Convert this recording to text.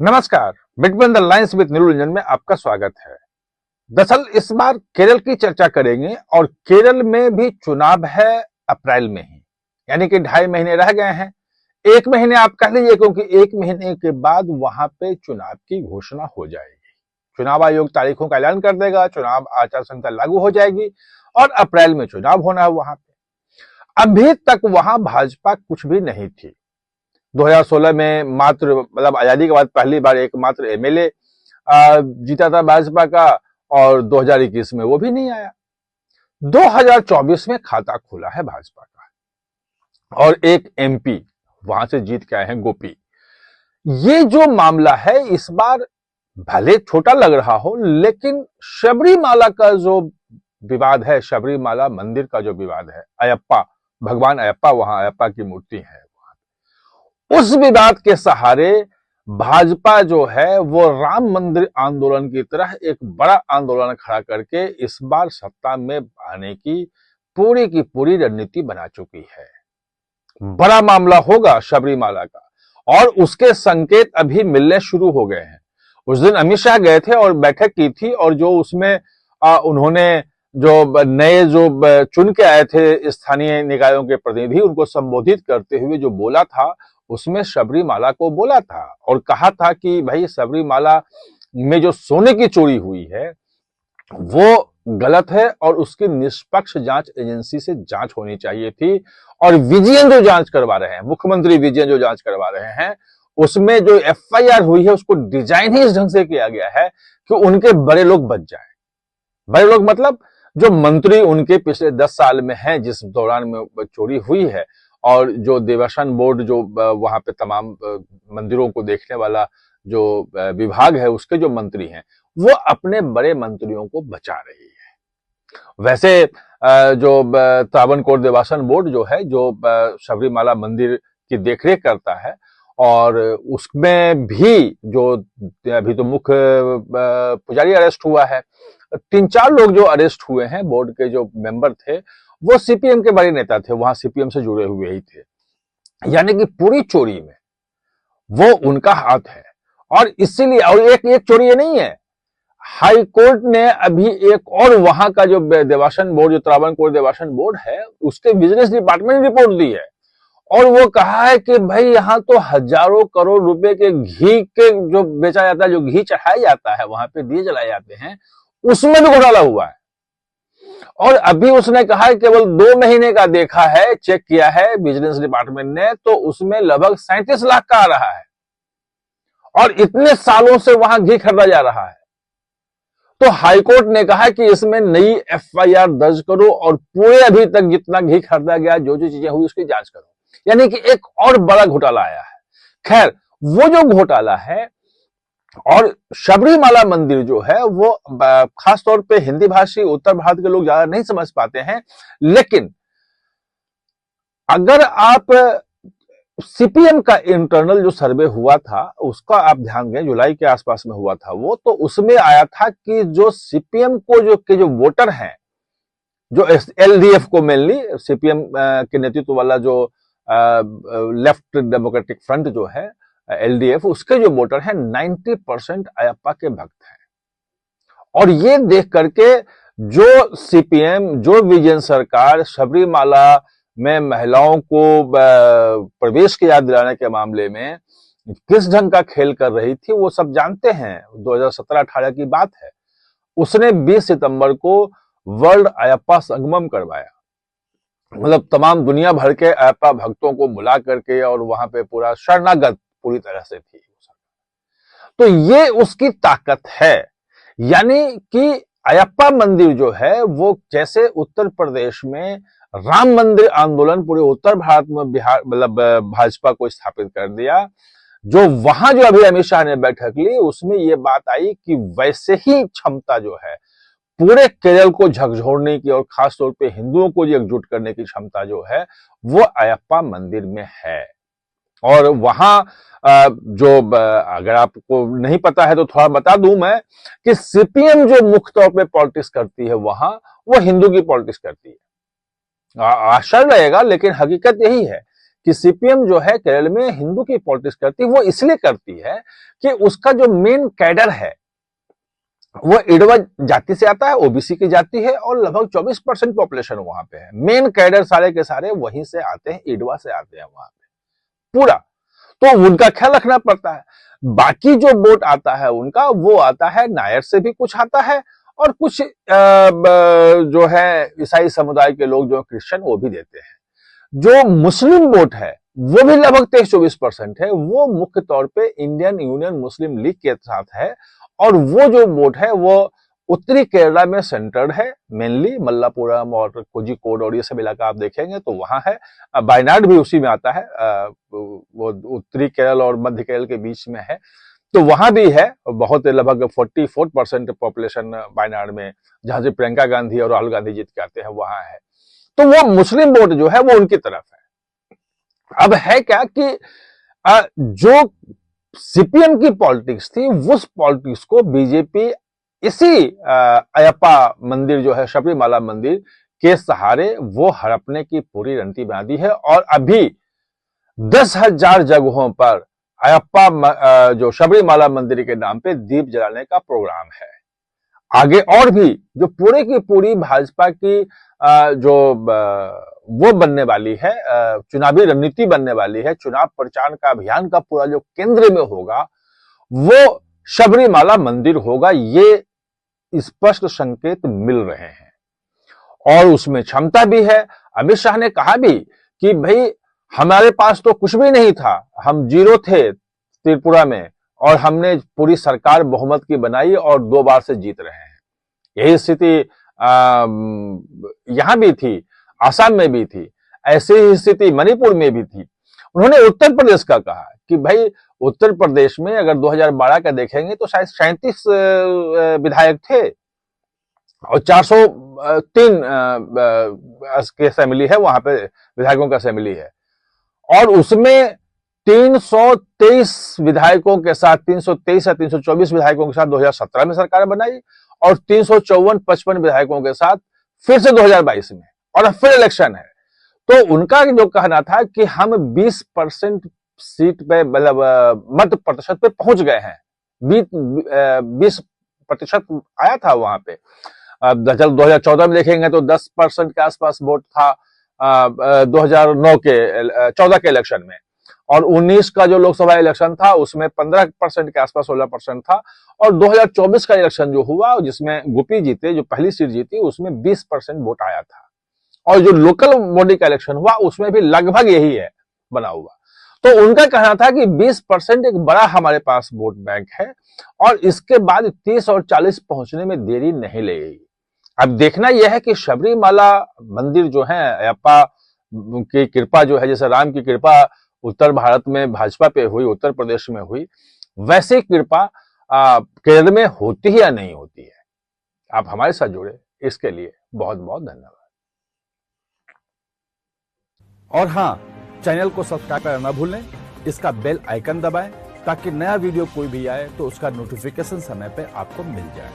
नमस्कार, between the lines with नीलू रंजन में आपका स्वागत है। दरअसल इस बार केरल की चर्चा करेंगे और केरल में भी चुनाव है अप्रैल में ही, यानी कि 2.5 महीने रह गए हैं। 1 महीने आप कह लीजिए, क्योंकि 1 महीने के बाद वहां पे चुनाव की घोषणा हो जाएगी। चुनाव आयोग तारीखों का ऐलान कर देगा, चुनाव आचार संहिता लागू हो जाएगी और अप्रैल में चुनाव होना है वहां पे। अभी तक वहां भाजपा कुछ भी नहीं थी। 2016 में मात्र आजादी के बाद पहली बार एकमात्र एमएलए जीता था भाजपा का, और 2021 में वो भी नहीं आया। 2024 में खाता खुला है भाजपा का और एक एमपी वहां से जीत के आए हैं, गोपी। ये जो मामला है इस बार भले छोटा लग रहा हो, लेकिन शबरीमाला का जो विवाद है, शबरीमाला मंदिर का जो विवाद है, अयप्पा, भगवान अयप्पा, वहां अयप्पा की मूर्ति है, उस विवाद के सहारे भाजपा जो है वो राम मंदिर आंदोलन की तरह एक बड़ा आंदोलन खड़ा करके इस बार सत्ता में आने की पूरी रणनीति बना चुकी है। बड़ा मामला होगा शबरीमाला का, और उसके संकेत अभी मिलने शुरू हो गए हैं। उस दिन अमित शाह गए थे और बैठक की थी, और जो उसमें उन्होंने जो नए जो चुन के आए थे स्थानीय निकायों के प्रतिनिधि, उनको संबोधित करते हुए जो बोला था, उसमें शबरीमाला को बोला था और कहा था कि भाई सबरीमाला में जो सोने की चोरी हुई है वो गलत है और उसकी निष्पक्ष जांच एजेंसी से जांच होनी चाहिए थी। और विजयन जो जांच करवा रहे हैं, मुख्यमंत्री विजयन जो जांच करवा रहे हैं, उसमें जो एफआईआर हुई है उसको डिजाइन ही इस ढंग से किया गया है कि उनके बड़े लोग बच जाएं। बड़े लोग मतलब जो मंत्री उनके पिछले 10 साल में हैं, जिस दौरान में चोरी हुई है, और जो देवस्थान बोर्ड जो वहां पे तमाम मंदिरों को देखने वाला जो विभाग है, उसके जो मंत्री हैं, वो अपने बड़े मंत्रियों को बचा रही है। वैसे जो त्रावणकोर देवस्थान बोर्ड जो है, जो शबरीमाला मंदिर की देखरेख करता है, और उसमें भी जो अभी तो मुख्य पुजारी अरेस्ट हुआ है, 3-4 लोग जो अरेस्ट हुए हैं बोर्ड के जो मेंबर थे, वो सीपीएम के बड़े नेता थे, वहां सीपीएम से जुड़े हुए ही थे। यानी कि पूरी चोरी में वो उनका हाथ है। और इसीलिए, और एक चोरी ये नहीं है, हाई कोर्ट ने अभी एक और वहां का जो देवस्थान बोर्ड, जो त्रावणकोर देवस्थान बोर्ड है, उसके बिजनेस डिपार्टमेंट ने रिपोर्ट दी है, और वो कहा है कि भाई यहां तो हजारों करोड़ रुपए के घी के जो बेचा जाता है, जो घी चढ़ाया जाता है, वहां पे दिए जलाए जाते हैं, उसमें भी घोटाला हुआ है। और अभी उसने कहा केवल 2 महीने का देखा है, चेक किया है बिजनेस डिपार्टमेंट ने, तो उसमें लगभग 37 लाख का आ रहा है, और इतने सालों से वहां घी खरीदा जा रहा है। तो हाईकोर्ट ने कहा कि इसमें नई एफआईआर दर्ज करो और पूरे अभी तक जितना घी खरीदा गया, जो जो चीजें हुई, उसकी जांच करो। यानी कि एक और बड़ा घोटाला आया है। खैर, वो जो घोटाला है, और शबरीमाला मंदिर जो है वो खासतौर पे हिंदी भाषी उत्तर भारत के लोग ज्यादा नहीं समझ पाते हैं, लेकिन अगर आप सीपीएम का इंटरनल जो सर्वे हुआ था उसका आप ध्यान दें, जुलाई के आसपास में हुआ था वो, तो उसमें आया था कि जो सीपीएम को जो वोटर हैं, जो एलडीएफ को मेनली सीपीएम के नेतृत्व वाला जो लेफ्ट डेमोक्रेटिक फ्रंट जो है एलडीएफ, उसके जो वोटर हैं 90% अयप्पा के भक्त हैं। और ये देख करके जो सीपीएम, जो विजयन सरकार शबरीमाला में महिलाओं को प्रवेश की याद दिलाने के मामले में किस ढंग का खेल कर रही थी, वो सब जानते हैं। 2017-18 की बात है, उसने 20 सितंबर को वर्ल्ड अयप्पा संगमम करवाया, मतलब तमाम दुनिया भर के अयप्पा भक्तों को बुला करके, और वहां पे पूरा शरणागत पूरी तरह से थी। तो ये उसकी ताकत है। यानी कि अयप्पा मंदिर जो है वो, जैसे उत्तर प्रदेश में राम मंदिर आंदोलन पूरे उत्तर भारत में बिहार भाजपा को स्थापित कर दिया, जो वहां जो अभी अमित शाह ने बैठक ली, उसमें ये बात आई कि वैसे ही क्षमता जो है पूरे केरल को झकझोरने की, और खासतौर पे हिंदुओं को एकजुट करने की क्षमता जो है वो अयप्पा मंदिर में है। और वहां जो, अगर आपको नहीं पता है तो थोड़ा बता दूं मैं, कि सीपीएम जो मुख्य तौर पे पॉलिटिक्स करती है वहां, वो हिंदू की पॉलिटिक्स करती है। आश्चर्य रहेगा, लेकिन हकीकत यही है कि सीपीएम जो है केरल में हिंदू की पॉलिटिक्स करती है, वो इसलिए करती है कि उसका जो मेन कैडर है वो इडवा जाति से आता है, ओबीसी की जाति है और लगभग 24% पॉपुलेशन वहां पे है। मेन कैडर सारे के सारे वहीं से आते हैं, इडवा से आते हैं वहां पे पूरा, तो उनका ख्याल रखना पड़ता है। बाकी जो वोट आता है उनका, वो आता है नायर से भी कुछ आता है और कुछ जो है ईसाई समुदाय के लोग जो क्रिश्चियन वो भी देते हैं। जो मुस्लिम वोट है वो भी लगभग 23-24% है, वो मुख्य तौर पे इंडियन यूनियन मुस्लिम लीग के साथ है और वो जो वोट है वो उत्तरी केरला में सेंटर्ड है, मेनली मल्लापुरम और कोझिकोड और ये सब इलाका आप देखेंगे तो वहां है। वायनाड भी उसी में आता है, वो उत्तरी केरल और मध्य केरल के बीच में है, तो वहां भी है बहुत, लगभग 44% पॉपुलेशन वायनाड में, जहां से प्रियंका गांधी और राहुल गांधी जीत के आते हैं वहां है। तो वो मुस्लिम वोट जो है वो उनकी तरफ है। अब है क्या कि जो सीपीएम की पॉलिटिक्स थी, उस पॉलिटिक्स को बीजेपी इसी अयप्पा मंदिर जो है, शबरीमाला मंदिर के सहारे वो हड़पने की पूरी रणनीति बना दी है और अभी 10,000 जगहों पर अयप्पा जो शबरीमाला मंदिर के नाम पे दीप जलाने का प्रोग्राम है। आगे और भी जो पूरे की पूरी भाजपा की जो वो बनने वाली है, चुनावी रणनीति बनने वाली है, चुनाव प्रचार का अभियान का पूरा जो केंद्र में होगा वो शबरीमाला मंदिर होगा, ये स्पष्ट संकेत मिल रहे हैं और उसमें क्षमता भी है। अमित शाह ने कहा भी कि भाई हमारे पास तो कुछ भी नहीं था, हम जीरो थे त्रिपुरा में और हमने पूरी सरकार बहुमत की बनाई और 2 बार से जीत रहे हैं। यही स्थिति यहां भी थी, आसाम में भी थी, ऐसी ही स्थिति मणिपुर में भी थी। उन्होंने उत्तर प्रदेश का कहा कि भाई उत्तर प्रदेश में अगर 2012 का देखेंगे तो शायद 37 विधायक थे और 403 के असेंबली है, वहां पे विधायकों का असेंबली है और उसमें 323 विधायकों के साथ, 323 या 324 विधायकों के साथ 2017 में सरकार बनाई और 354-55 विधायकों के साथ फिर से 2022 में, और फिर इलेक्शन है। तो उनका जो कहना था कि हम 20% सीट पे, मतलब मत प्रतिशत पे पहुंच गए हैं, 20% आया था वहां पे। 2014 में देखेंगे तो 10% के आसपास वोट था 2009 के 14 के इलेक्शन में, और 19 का जो लोकसभा इलेक्शन था उसमें 15% के आसपास 16% था, और 2024 का इलेक्शन जो हुआ जिसमें गोपी जीते, जो पहली सीट जीती, उसमें 20% वोट आया था, और जो लोकल बॉडी का इलेक्शन हुआ उसमें भी लगभग यही है बना हुआ। तो उनका कहना था कि 20% एक बड़ा हमारे पास वोट बैंक है और इसके बाद 30 और 40 पहुंचने में देरी नहीं लगेगी। अब देखना यह है कि शबरीमाला मंदिर जो है, अयप्पा की कृपा जो है, जैसे राम की कृपा उत्तर भारत में भाजपा पे हुई, उत्तर प्रदेश में हुई, वैसे कृपा केरल में होती है या नहीं होती है। आप हमारे साथ जुड़े, इसके लिए बहुत बहुत धन्यवाद। और हाँ, चैनल को सब्सक्राइब करना ना भूलें, इसका बेल आइकन दबाएं ताकि नया वीडियो कोई भी आए तो उसका नोटिफिकेशन समय पे आपको मिल जाए।